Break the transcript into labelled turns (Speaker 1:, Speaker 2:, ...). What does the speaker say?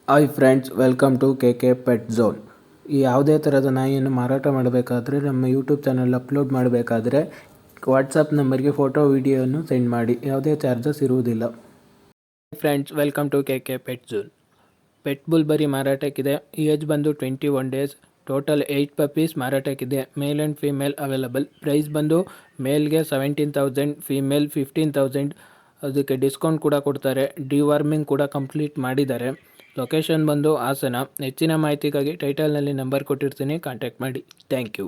Speaker 1: Hi friends, welcome to K pet zone. ಯಾವುದೇ ಥರದ ನಾಯಿಯನ್ನು ಮಾರಾಟ ಮಾಡಬೇಕಾದ್ರೆ ನಮ್ಮ ಯೂಟ್ಯೂಬ್ ಚಾನಲ್ ಅಪ್ಲೋಡ್ ಮಾಡಬೇಕಾದ್ರೆ ವಾಟ್ಸಪ್ ನಂಬರ್ಗೆ ಫೋಟೋ ವಿಡಿಯೋವನ್ನು ಸೆಂಡ್ ಮಾಡಿ. ಯಾವುದೇ ಚಾರ್ಜಸ್ ಇರುವುದಿಲ್ಲ. Friends, welcome to K pet zone. Pet ಬುಲ್ಬರಿ ಮಾರಾಟಕ್ಕಿದೆ. ಏಜ್ ಬಂದು 21 ಡೇಸ್. ಟೋಟಲ್ 8 ಪಪ್ಪೀಸ್ ಮಾರಾಟಕ್ಕಿದೆ. Male and female available. Price ಬಂದು ಮೇಲ್ಗೆ 17,000, ಫೀಮೇಲ್ 15,000. ಅದಕ್ಕೆ ಡಿಸ್ಕೌಂಟ್ ಕೂಡ ಕೊಡ್ತಾರೆ. ಡಿವಾರ್ಮಿಂಗ್ ಕೂಡ ಕಂಪ್ಲೀಟ್ ಮಾಡಿದ್ದಾರೆ. ಲೊಕೇಶನ್ ಬಂದು ಹಾಸನ. ಹೆಚ್ಚಿನ ಮಾಹಿತಿಗಾಗಿ ಟೈಟಲ್ನಲ್ಲಿ ನಂಬರ್ ಕೊಟ್ಟಿರ್ತೀನಿ, ಕಾಂಟ್ಯಾಕ್ಟ್ ಮಾಡಿ. Thank you.